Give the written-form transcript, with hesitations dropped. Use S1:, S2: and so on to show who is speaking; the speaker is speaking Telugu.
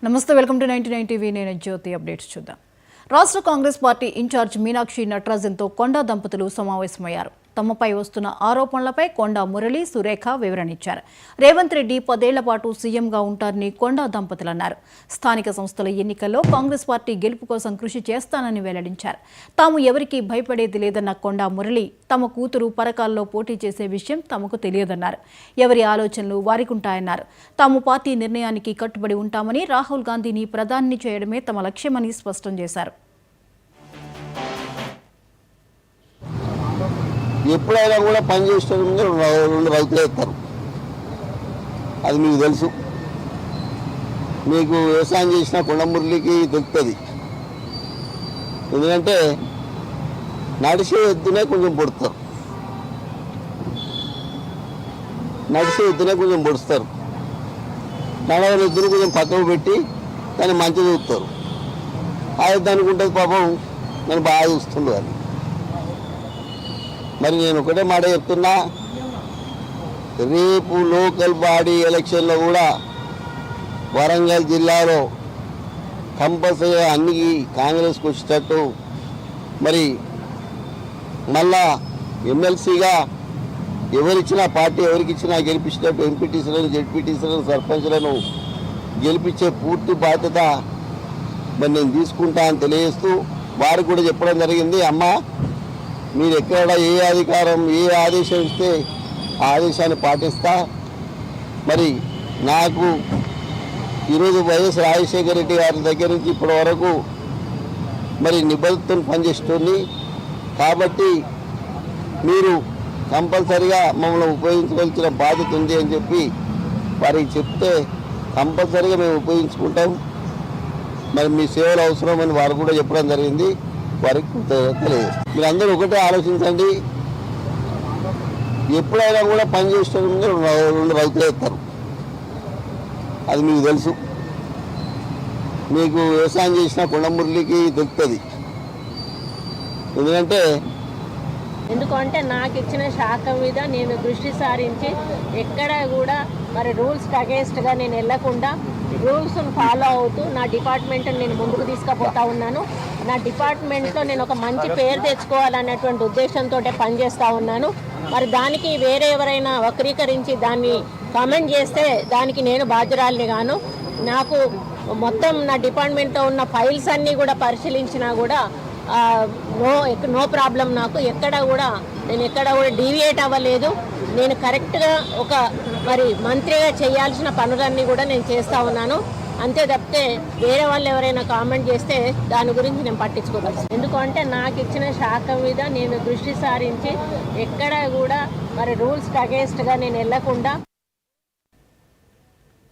S1: నమస్తే, వెల్కమ్ టు 99 టీవీ. నేను జ్యోతి. అప్డేట్స్ చూద్దాం. రాష్ట్ర కాంగ్రెస్ పార్టీ ఇన్ఛార్జ్ మీనాక్షి నటరాజన్తో కొండా దంపతులు సమావేశమయ్యారు. తమపై వస్తున్న ఆరోపణలపై కొండా మురళి, సురేఖ వివరణ ఇచ్చారు. రేవంత్ రెడ్డి 10 ఏళ్ల పాటు సీఎంగా ఉంటారని కొండా దంపతులు అన్నారు. స్థానిక సంస్థల ఎన్నికల్లో కాంగ్రెస్ పార్టీ గెలుపు కోసం కృషి చేస్తానని వెల్లడించారు. తాము ఎవరికీ భయపడేది లేదన్న కొండా మురళి, తమ కూతురు పరకాల్లో పోటీ చేసే విషయం తమకు తెలియదన్నారు. ఎవరి ఆలోచనలు వారికుంటాయన్నారు. తాము పార్టీ నిర్ణయానికి కట్టుబడి ఉంటామని, రాహుల్ గాంధీని ప్రధాని చేయడమే తమ లక్ష్యమని స్పష్టం చేశారు.
S2: ఎప్పుడైనా కూడా పనిచేసేటప్పుడు రెండు రైతులు వేస్తారు. అది మీకు తెలుసు. మీకు వ్యవసాయం చేసిన కొండమురళికి తెలుస్తుంది. ఎందుకంటే నడిచే ఎద్దునే కొంచెం పొడుస్తారు, నడవని ఎద్దును కొంచెం పక్కకు పెట్టి దాన్ని మంచి చూస్తారు. ఆ ఎద్దు అనుకుంటుంది పాపం నేను బాగా చూస్తుండు అని. మరి నేను ఒకటే మాట చెప్తున్నా, రేపు లోకల్ బాడీ ఎలక్షన్లో కూడా వరంగల్ జిల్లాలో కంపల్సరీగా అన్ని కాంగ్రెస్కి వచ్చేటట్టు, మరి మళ్ళా ఎమ్మెల్సీగా ఎవరిచ్చినా పార్టీ ఎవరికిచ్చినా గెలిపించేటట్టు ఎంపీటీసీలను, జెడ్పీటీసీలను, సర్పంచ్లను గెలిపించే పూర్తి బాధ్యత మరి నేను తీసుకుంటా అని తెలియజేస్తూ వారికి కూడా చెప్పడం జరిగింది. అమ్మ, మీరు ఎక్కడ ఏ అధికారం ఏ ఆదేశం ఇస్తే ఆ ఆదేశాన్ని పాటిస్తా. మరి నాకు ఈరోజు వైఎస్ రాజశేఖర రెడ్డి గారి దగ్గర నుంచి ఇప్పటి వరకు మరి నిబద్ధతను పనిచేస్తుంది. కాబట్టి మీరు కంపల్సరిగా మమ్మల్ని ఉపయోగించవలసిన బాధ్యత ఉంది అని చెప్పి వారికి చెప్తే కంపల్సరిగా మేము ఉపయోగించుకుంటాం. మరి మీ సేవలు అవసరమని వారు కూడా చెప్పడం జరిగింది. వారికి తెలియదు. మీరందరూ ఒకటే ఆలోచించండి. ఎప్పుడైనా కూడా పనిచేసేటప్పుడు రెండు రైతులు వేస్తారు. అది మీకు తెలుసు. మీకు వ్యవసాయం చేసిన కొండమురళికి తెలుస్తుంది.
S3: ఎందుకంటే నాకు ఇచ్చిన శాఖ మీద నేను దృష్టి సారించి ఎక్కడ కూడా మరి రూల్స్కి అగేన్స్ట్గా నేను వెళ్ళకుండా రూల్స్ను ఫాలో అవుతూ నా డిపార్ట్మెంట్ని నేను ముందుకు తీసుకుపోతా ఉన్నాను. నా డిపార్ట్మెంట్లో నేను ఒక మంచి పేరు తెచ్చుకోవాలనేటువంటి ఉద్దేశంతో పనిచేస్తూ ఉన్నాను. మరి దానికి వేరే ఎవరైనా వక్రీకరించి దాన్ని కామెంట్ చేస్తే దానికి నేను బాధ్యురాలిని గాను. నాకు మొత్తం నా డిపార్ట్మెంట్లో ఉన్న ఫైల్స్ అన్నీ కూడా పరిశీలించినా కూడా నో ప్రాబ్లం. నాకు నేను ఎక్కడ కూడా డీవియేట్ అవ్వలేదు. నేను కరెక్ట్గా ఒక మరి మంత్రిగా చేయాల్సిన పనులన్నీ కూడా నేను చేస్తూ ఉన్నాను. అంతే తప్పితే వేరే వాళ్ళు ఎవరైనా కామెంట్ చేస్తే దాని గురించి నేను పట్టించుకోగలను. ఎందుకంటే నాకు ఇచ్చిన శాఖ మీద నేను దృష్టి సారించి ఎక్కడ కూడా మరి రూల్స్కి అగేన్స్ట్గా నేను వెళ్ళకుండా